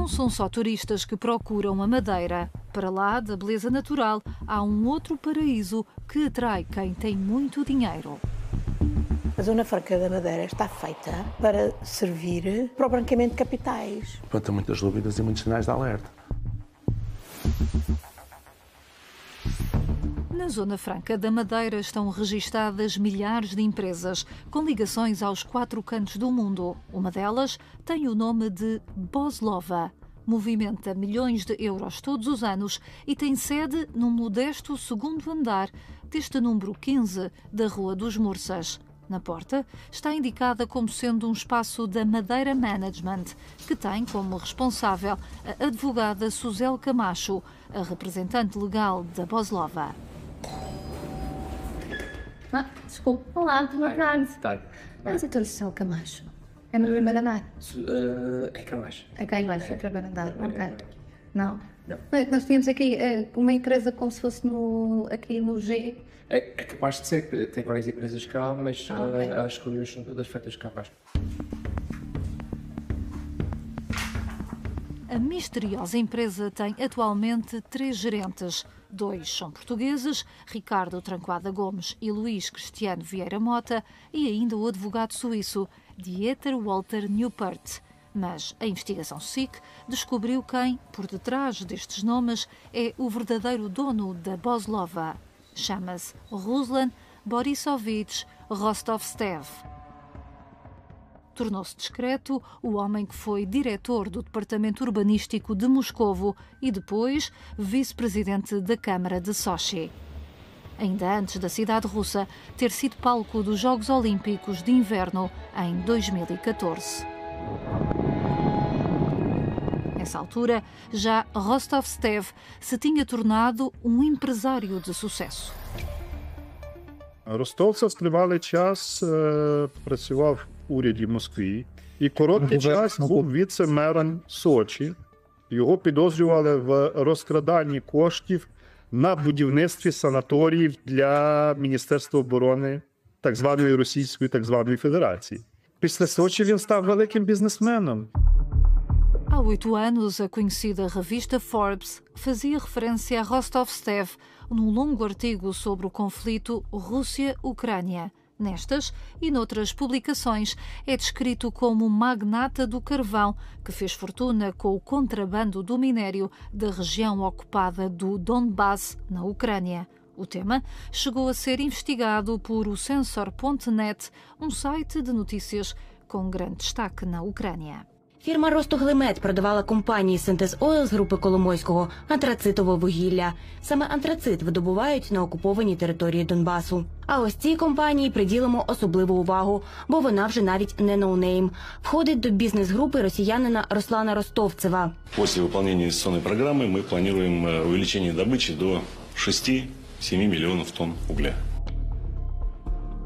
não são só turistas que procuram a Madeira. Para lá da beleza natural, há um outro paraíso que atrai quem tem muito dinheiro. A Zona Franca da Madeira está feita para servir para o branqueamento de capitais. Levanta muitas dúvidas e muitos sinais de alerta. Na Zona Franca da Madeira estão registadas milhares de empresas com ligações aos 4 cantos do mundo. Uma delas tem o nome de Boslova. Movimenta milhões de euros todos os anos e tem sede num modesto segundo andar deste número 15 da Rua dos Mursas. Na porta está indicada como sendo um espaço da Madeira Management, que tem como responsável a advogada Suzel Camacho, a representante legal da Boslova. Desculpa. Olá, boa tarde. Mas então isso é o Camacho. É no primeiro andar? É Camacho. É cá embaixo, é o primeiro andar. Ok. Não? Não. Nós tínhamos aqui uma empresa como se fosse aqui no G. É capaz de ser, que tem várias empresas cá, mas ok. as reuniões são todas feitas cá abaixo. A misteriosa empresa tem atualmente 3 gerentes. 2 são portugueses, Ricardo Tranquada Gomes e Luís Cristiano Vieira Mota, e ainda o advogado suíço Dieter Walter Neupert. Mas a investigação SIC descobriu quem, por detrás destes nomes, é o verdadeiro dono da Boslova. Chama-se Ruslan Borisovich Rostov-Stev. Tornou-se discreto o homem que foi diretor do Departamento Urbanístico de Moscovo e depois vice-presidente da Câmara de Sochi. Ainda antes da cidade russa ter sido palco dos Jogos Olímpicos de Inverno em 2014. Nessa altura, já Rostov-Stev se tinha tornado um empresário de sucesso. Ростовцев тривалий час працював в уряді Москви і короткий час був віце-мером Сочі. Його підозрювали в розкраданні коштів на будівництві санаторіїв для Міністерства оборони так званої Російської так званої Федерації. Після Сочі він став великим бізнесменом. Há 8 anos, a conhecida revista Forbes fazia referência a Rostov-Stev num longo artigo sobre o conflito Rússia-Ucrânia. Nestas e noutras publicações, é descrito como magnata do carvão que fez fortuna com o contrabando do minério da região ocupada do Donbass, na Ucrânia. O tema chegou a ser investigado por o Censor.net, um site de notícias com grande destaque na Ucrânia. Фірма «Ростоглимет» продавала компанії «Синтез Ойл» з групи Коломойського антрацитове вугілля. Саме антрацит видобувають на окупованій території Донбасу. А ось цій компанії приділимо особливу увагу, бо вона вже навіть не ноунейм. Входить до бізнес-групи росіянина Руслана Ростовцева. После выполнения инвестиционной программы мы планируем увеличение добычи до 6-7 миллионов тонн угля.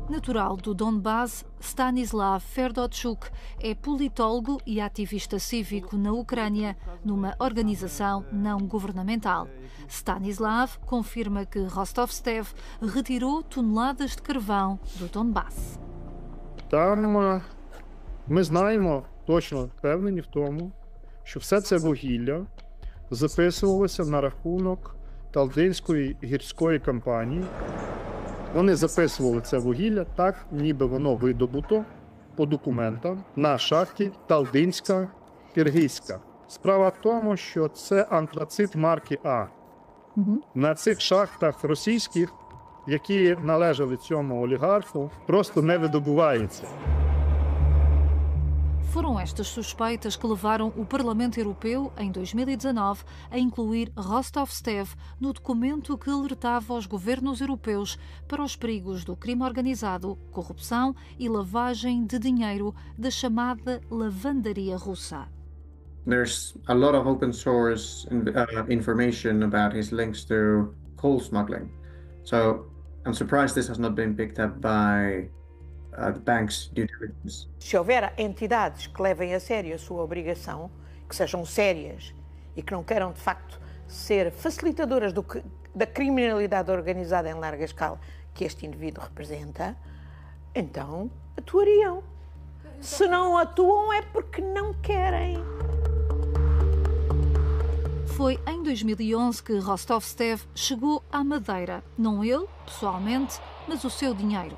Natural do Donbass, Stanislav Ferdotchuk é politólogo e ativista cívico na Ucrânia, numa organização não governamental. Stanislav confirma que Rostov-Stev retirou toneladas de carvão do Donbass. Там ми знаємо, точно впевнені в тому, що все це вугілля записувалося на рахунок Талдинської гірської компанії. Вони записували це вугілля так, ніби воно видобуто по документам на шахті Талдинська Киргизька. Справа в тому, що це антрацит марки А. На цих шахтах російських, які належали цьому олігарху, просто не видобувається. Foram estas suspeitas que levaram o Parlamento Europeu, em 2019, a incluir Rostov-Stev no documento que alertava os governos europeus para os perigos do crime organizado, corrupção e lavagem de dinheiro da chamada lavandaria russa. There's a lot of open source information about his links to coal smuggling. So I'm surprised this has not been picked up by the bank's due diligence. Se houver entidades que levem a sério a sua obrigação, que sejam sérias e que não queiram, de facto, ser facilitadoras da criminalidade organizada em larga escala que este indivíduo representa, então atuariam. Se não atuam é porque não querem. Foi em 2011 que Rostov-Stev chegou à Madeira. Não ele, pessoalmente, mas o seu dinheiro.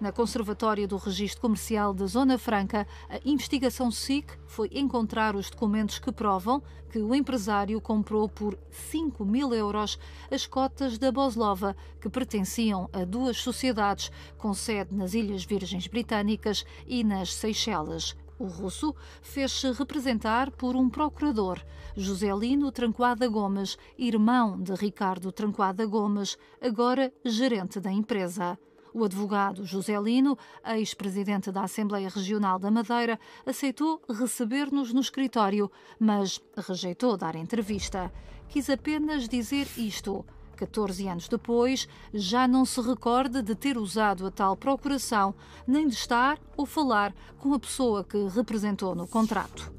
Na Conservatória do Registro Comercial da Zona Franca, a investigação SIC foi encontrar os documentos que provam que o empresário comprou por 5.000 euros as cotas da Boslova, que pertenciam a 2 sociedades com sede nas Ilhas Virgens Britânicas e nas Seychelles. O russo fez-se representar por um procurador, Joselino Tranquada Gomes, irmão de Ricardo Tranquada Gomes, agora gerente da empresa. O advogado Joselino, ex-presidente da Assembleia Regional da Madeira, aceitou receber-nos no escritório, mas rejeitou dar entrevista. Quis apenas dizer isto: 14 anos depois, já não se recorda de ter usado a tal procuração, nem de estar ou falar com a pessoa que representou no contrato.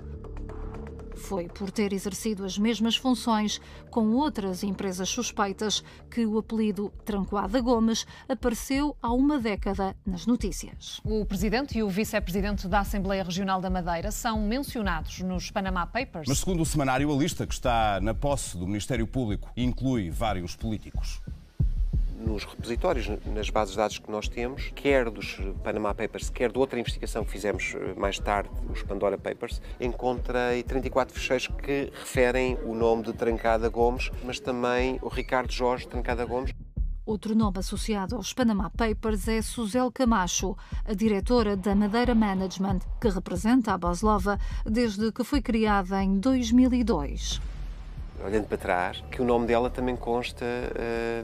Foi por ter exercido as mesmas funções com outras empresas suspeitas que o apelido Tranquada Gomes apareceu há uma década nas notícias. O presidente e o vice-presidente da Assembleia Regional da Madeira são mencionados nos Panama Papers. Mas segundo o semanário, a lista que está na posse do Ministério Público inclui vários políticos. Nos repositórios, nas bases de dados que nós temos, quer dos Panama Papers, quer de outra investigação que fizemos mais tarde, os Pandora Papers, encontrei 34 ficheiros que referem o nome de Trancada Gomes, mas também o Ricardo Jorge Trancada Gomes. Outro nome associado aos Panama Papers é Susel Camacho, a diretora da Madeira Management, que representa a Boslova desde que foi criada em 2002. Olhando para trás, que o nome dela também consta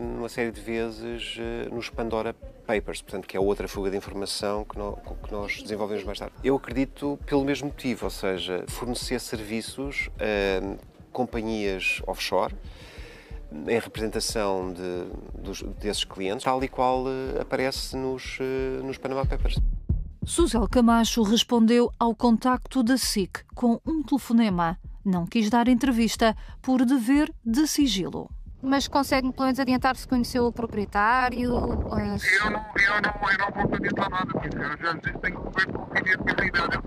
numa série de vezes nos Pandora Papers, portanto, que é outra fuga de informação que nós desenvolvemos mais tarde. Eu acredito pelo mesmo motivo, ou seja, fornecer serviços a companhias offshore em representação desses clientes, tal e qual aparece nos Panama Papers. Susel Camacho respondeu ao contacto da SIC com um telefonema. Não quis dar entrevista por dever de sigilo. Mas consegue-me pelo menos adiantar se conheceu o proprietário? Eu não posso adiantar nada, porque eu já lhe disse, tenho que ver com o confidencialidade,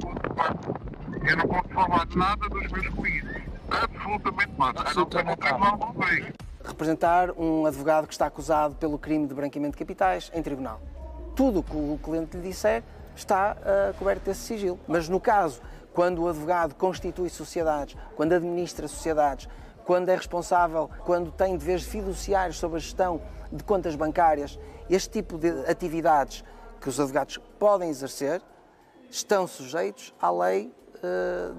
eu não posso falar nada dos meus clientes. Absolutamente nada. Representar um advogado que está acusado pelo crime de branqueamento de capitais em tribunal. Tudo o que o cliente lhe disser está coberto desse sigilo. Mas no caso, quando o advogado constitui sociedades, quando administra sociedades, quando é responsável, quando tem deveres fiduciários sobre a gestão de contas bancárias, este tipo de atividades que os advogados podem exercer estão sujeitos à lei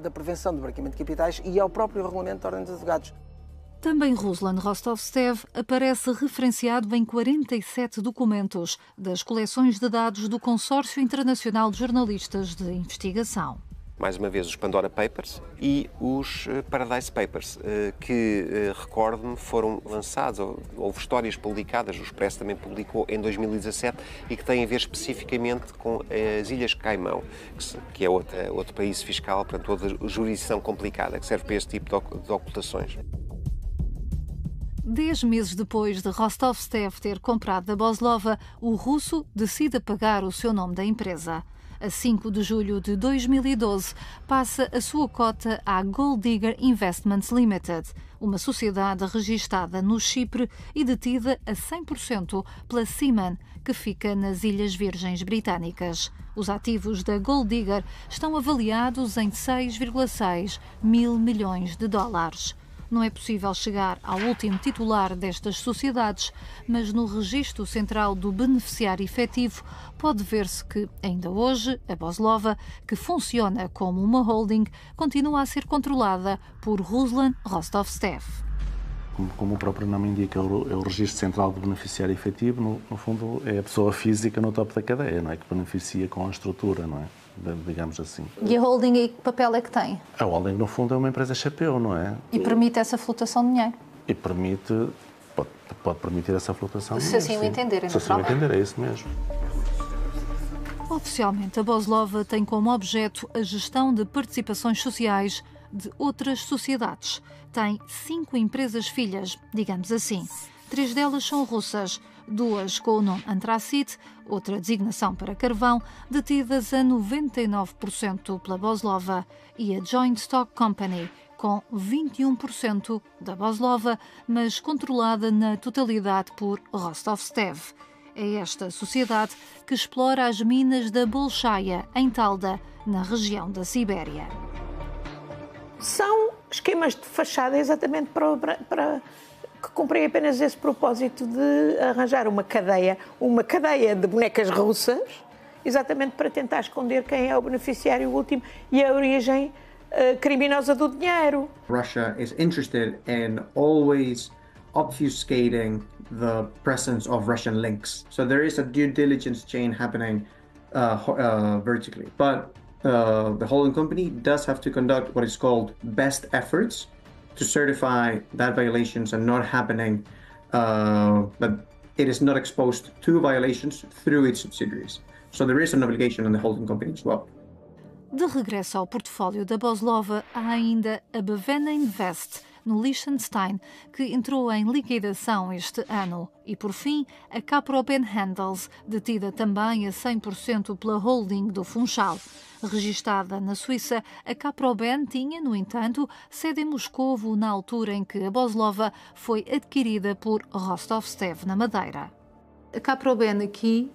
da prevenção do branqueamento de capitais e ao próprio regulamento da Ordem dos Advogados. Também Ruslan Rostov-Stev aparece referenciado em 47 documentos das coleções de dados do Consórcio Internacional de Jornalistas de Investigação. Mais uma vez, os Pandora Papers e os Paradise Papers, que, recordo-me, foram lançados, houve histórias publicadas, o Expresso também publicou em 2017, e que têm a ver especificamente com as Ilhas Caimão, que é outro país fiscal, portanto, outra jurisdição complicada, que serve para este tipo de ocultações. 10 meses depois de Rostov-Stev ter comprado a Boslova, o russo decide apagar o seu nome da empresa. A 5 de julho de 2012, passa a sua cota à Gold Digger Investments Limited, uma sociedade registada no Chipre e detida a 100% pela Seaman, que fica nas Ilhas Virgens Britânicas. Os ativos da Gold Digger estão avaliados em 6,6 mil milhões de dólares. Não é possível chegar ao último titular destas sociedades, mas no registro central do beneficiário efetivo pode ver-se que, ainda hoje, a Boslova, que funciona como uma holding, continua a ser controlada por Ruslan Rostov-Stev. Como o próprio nome indica, é o registro central do beneficiário efetivo, no fundo é a pessoa física no topo da cadeia, não é? Que beneficia com a estrutura, não é? Digamos assim. E a holding, e que papel é que tem? A holding, no fundo, é uma empresa chapéu, não é? E permite essa flutuação de dinheiro? E pode permitir essa flutuação de dinheiro. Se assim o entenderem, Se assim o entender, é isso mesmo. Oficialmente, a Boslova tem como objeto a gestão de participações sociais de outras sociedades. Tem 5 empresas filhas, digamos assim. 3 delas são russas, 2 com o nome Antracit, outra designação para carvão, detidas a 99% pela Boslova, e a Joint Stock Company, com 21% da Boslova, mas controlada na totalidade por Rostovstev. É esta sociedade que explora as minas da Bolshaya, em Talda, na região da Sibéria. São esquemas de fachada exatamente para que cumprem apenas esse propósito de arranjar uma cadeia de bonecas russas, exatamente para tentar esconder quem é o beneficiário último e a origem criminosa do dinheiro. Russia is interested in always obfuscating the presence of Russian links. So there is a due diligence chain happening vertically. But the holding company does have to conduct what is called best efforts to certify that violations are not happening, that it is not exposed to violations through its subsidiaries. So there is an obligation on the holding company as well. De regresso ao portfólio da Boslova, há ainda a Bavena Invest, no Liechtenstein, que entrou em liquidação este ano. E, por fim, a Caproben Handels, detida também a 100% pela holding do Funchal. Registada na Suíça, a Caproben tinha, no entanto, sede em Moscovo na altura em que a Boslova foi adquirida por Rostovstev, na Madeira. A Caproben aqui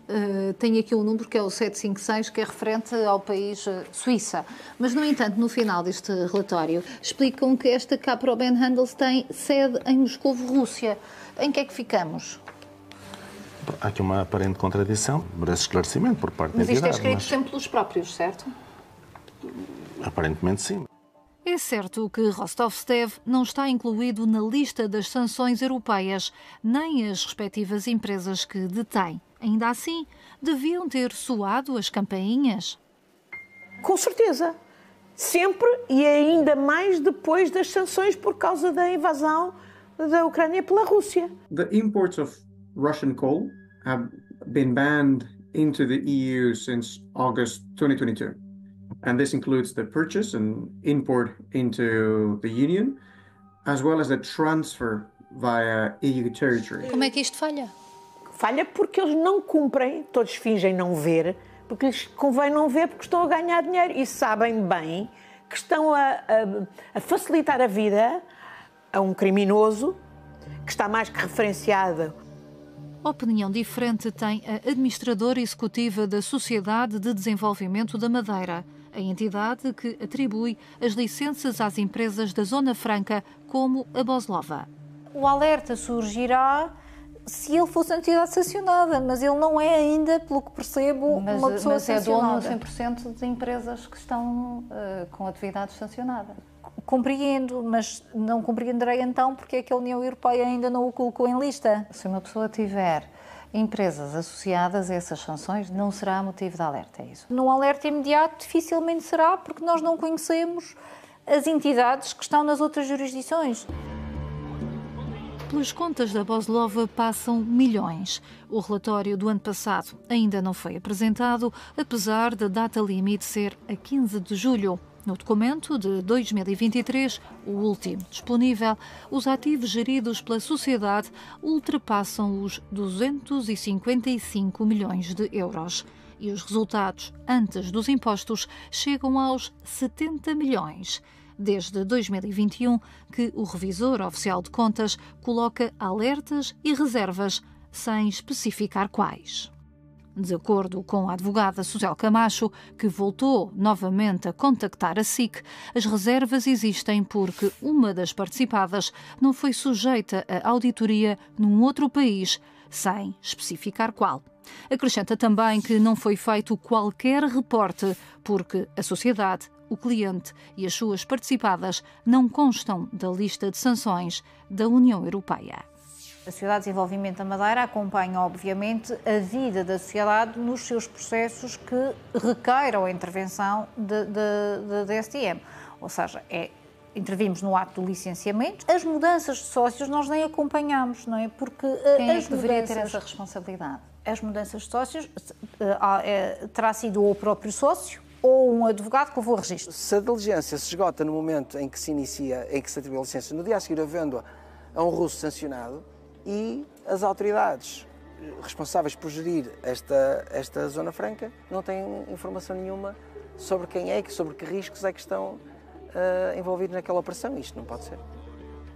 tem aqui um número que é o 756, que é referente ao país Suíça. Mas, no entanto, no final deste relatório, explicam que esta Caproben Handels tem sede em Moscovo, Rússia. Em que é que ficamos? Há aqui uma aparente contradição, merece esclarecimento por parte da entidade. Mas isto é escrito sempre pelos próprios, certo? Aparentemente sim. É certo que Rostovstev não está incluído na lista das sanções europeias, nem as respectivas empresas que detém. Ainda assim, deviam ter soado as campainhas? Com certeza. Sempre e ainda mais depois das sanções por causa da invasão da Ucrânia pela Rússia. The imports of Russian coal have been banned into the EU since August 2022. And this includes the purchase and import into the Union, as well as the transfer via EU territory. Como é que isto falha? Falha porque eles não cumprem, todos fingem não ver, porque lhes convém não ver porque estão a ganhar dinheiro e sabem bem que estão a facilitar a vida a um criminoso que está mais que referenciado. Opinião diferente tem a administradora executiva da Sociedade de Desenvolvimento da Madeira, a entidade que atribui as licenças às empresas da Zona Franca, como a Boslova. O alerta surgirá se ele fosse uma entidade sancionada, mas ele não é ainda, pelo que percebo, uma pessoa sancionada. Mas é dono 100% de empresas que estão com atividades sancionadas. Compreendo, mas não compreenderei então porque é que a União Europeia ainda não o colocou em lista. Se uma pessoa tiver empresas associadas a essas sanções, não será motivo de alerta, é isso? Num alerta imediato, dificilmente será, porque nós não conhecemos as entidades que estão nas outras jurisdições. Pelas contas da Boslova passam milhões. O relatório do ano passado ainda não foi apresentado, apesar da data limite ser a 15 de julho. No documento de 2023, o último disponível, os ativos geridos pela sociedade ultrapassam os 255 milhões de euros. E os resultados, antes dos impostos, chegam aos 70 milhões. Desde 2021, que o revisor oficial de contas coloca alertas e reservas, sem especificar quais. De acordo com a advogada Susel Camacho, que voltou novamente a contactar a SIC, as reservas existem porque uma das participadas não foi sujeita a auditoria num outro país, sem especificar qual. Acrescenta também que não foi feito qualquer reporte porque a sociedade, o cliente e as suas participadas não constam da lista de sanções da União Europeia. A Sociedade de Desenvolvimento da Madeira acompanha, obviamente, a vida da sociedade nos seus processos que requeiram a intervenção da STM. Ou seja, intervimos no ato do licenciamento. As mudanças de sócios nós nem acompanhamos, não é? Porque quem é que deveria ter essa responsabilidade? As mudanças de sócios terá sido ou o próprio sócio ou um advogado que levou o registro. Se a diligência se esgota no momento em que se inicia, em que se atribui a licença, no dia a seguir a venda a um russo sancionado, e as autoridades responsáveis por gerir esta Zona Franca não têm informação nenhuma sobre quem é, sobre que riscos é que estão envolvidos naquela operação. Isto não pode ser.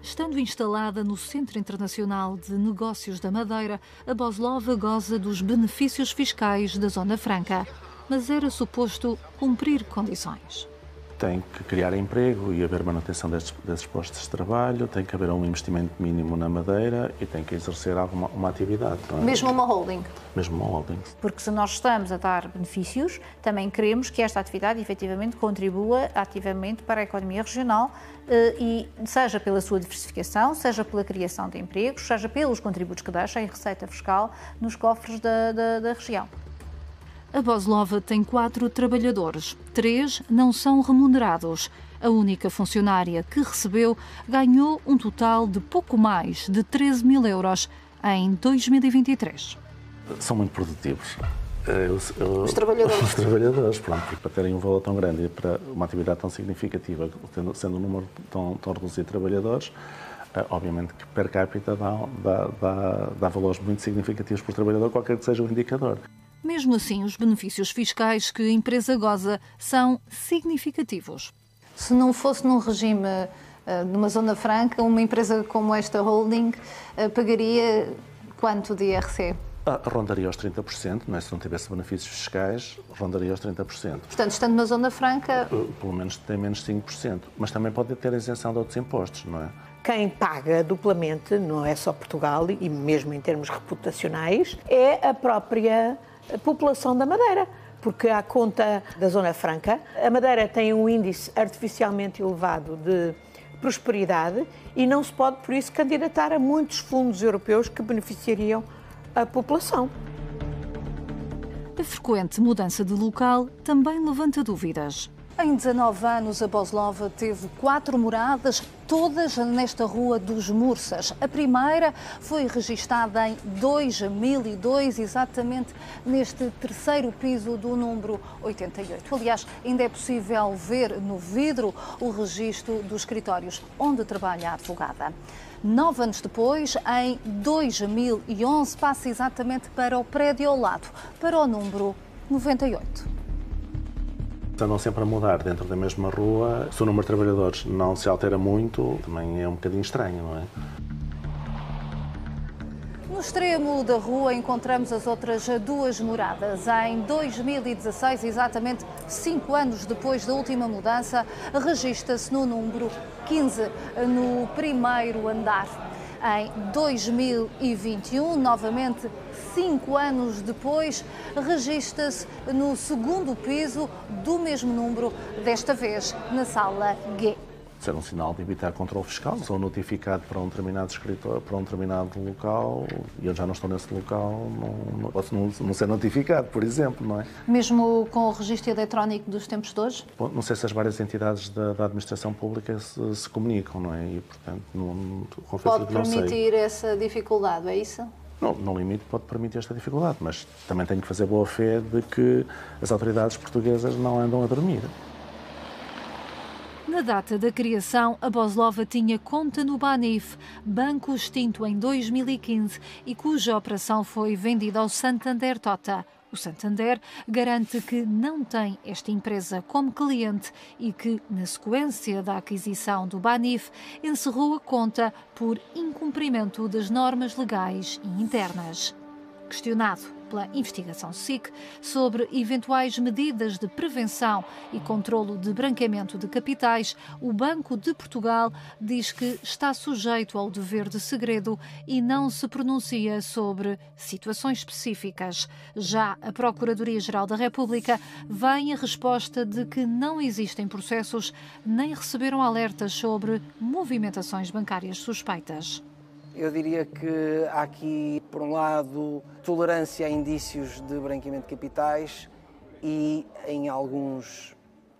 Estando instalada no Centro Internacional de Negócios da Madeira, a Boslova goza dos benefícios fiscais da Zona Franca, mas era suposto cumprir condições. Tem que criar emprego e haver manutenção desses postos de trabalho, tem que haver um investimento mínimo na Madeira e tem que exercer uma atividade. Não é? Mesmo uma holding? Mesmo uma holding. Porque se nós estamos a dar benefícios, também queremos que esta atividade efetivamente contribua ativamente para a economia regional, e seja pela sua diversificação, seja pela criação de empregos, seja pelos contributos que deixa em receita fiscal nos cofres da região. A Boslova tem 4 trabalhadores, 3 não são remunerados. A única funcionária que recebeu ganhou um total de pouco mais de 13 mil euros em 2023. São muito produtivos. Os trabalhadores. Os trabalhadores, pronto, porque para terem um valor tão grande e para uma atividade tão significativa, sendo um número tão reduzido de trabalhadores, obviamente que per capita dá valores muito significativos por trabalhador, qualquer que seja o indicador. Mesmo assim, os benefícios fiscais que a empresa goza são significativos. Se não fosse num regime, numa zona franca, uma empresa como esta holding pagaria quanto de IRC? Rondaria aos 30%, não é? Se não tivesse benefícios fiscais, rondaria aos 30%. Portanto, estando numa zona franca... Pelo menos tem menos 5%, mas também pode ter isenção de outros impostos, não é? Quem paga duplamente, não é só Portugal, e mesmo em termos reputacionais, é a própria população da Madeira, porque à conta da Zona Franca, a Madeira tem um índice artificialmente elevado de prosperidade e não se pode, por isso, candidatar a muitos fundos europeus que beneficiariam a população. A frequente mudança de local também levanta dúvidas. Em 19 anos, a Boslova teve 4 moradas, todas nesta Rua dos Mursas. A primeira foi registada em 2002, exatamente neste 3º piso do número 88. Aliás, ainda é possível ver no vidro o registro dos escritórios onde trabalha a advogada. 9 anos depois, em 2011, passa exatamente para o prédio ao lado, para o número 98. Andam sempre a mudar dentro da mesma rua. Se o número de trabalhadores não se altera muito, também é um bocadinho estranho, não é? No extremo da rua encontramos as outras 2 moradas. Em 2016, exatamente 5 anos depois da última mudança, registra-se no número 15, no 1º andar. Em 2021, novamente 5 anos depois, registra-se no 2º piso do mesmo número, desta vez na sala G. Ser um sinal de evitar controle fiscal. Sou notificado para um determinado escritório, para um determinado local, e eu já não estou nesse local, não posso não ser notificado, por exemplo, não é? Mesmo com o registro eletrónico dos tempos de hoje? Não sei se as várias entidades da administração pública se comunicam, não é? E, portanto, confesso que não sei. Pode permitir essa dificuldade, é isso? Não, no limite pode permitir esta dificuldade, mas também tenho que fazer boa fé de que as autoridades portuguesas não andam a dormir. Na data da criação, a Boslova tinha conta no Banif, banco extinto em 2015 e cuja operação foi vendida ao Santander Tota. O Santander garante que não tem esta empresa como cliente e que, na sequência da aquisição do Banif, encerrou a conta por incumprimento das normas legais e internas. Questionado pela investigação SIC sobre eventuais medidas de prevenção e controlo de branqueamento de capitais, o Banco de Portugal diz que está sujeito ao dever de segredo e não se pronuncia sobre situações específicas. Já a Procuradoria-Geral da República vem a resposta de que não existem processos nem receberam alertas sobre movimentações bancárias suspeitas. Eu diria que há aqui, por um lado, tolerância a indícios de branqueamento de capitais e, em alguns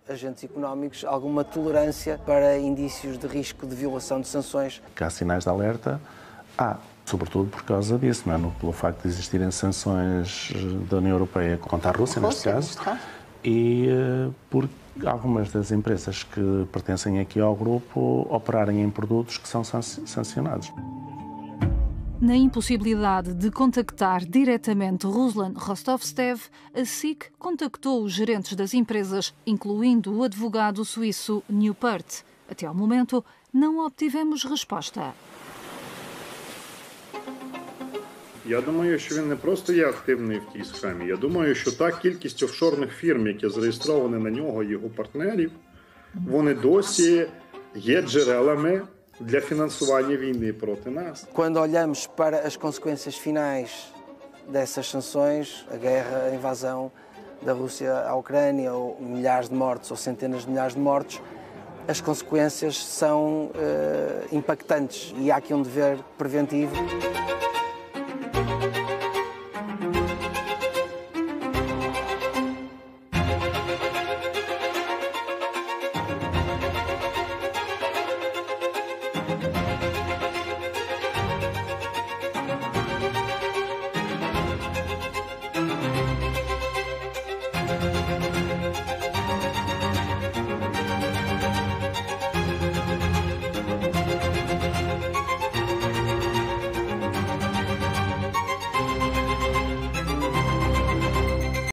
agentes económicos, alguma tolerância para indícios de risco de violação de sanções. Que há sinais de alerta, sobretudo por causa disso, não é? Pelo facto de existirem sanções da União Europeia contra a Rússia, neste caso, e por algumas das empresas que pertencem aqui ao grupo operarem em produtos que são sancionados. Na impossibilidade de contactar diretamente Ruslan Rostovtsev, a SIC contactou os gerentes das empresas, incluindo o advogado suíço Newpert. Até ao momento, não obtivemos resposta. Я думаю, що він не просто є активний в тій схемі. Я думаю, що та кількість офшорних фірм, які зареєстровані на нього і його партнерів, вони досі є джерелами для фінансування війни проти нас. Quando olhamos para as consequências finais dessas sanções, a guerra, a invasão da Rússia à Ucrânia, ou milhares de mortos ou centenas de milhares de mortos, as consequências são impactantes e há aqui um dever preventivo.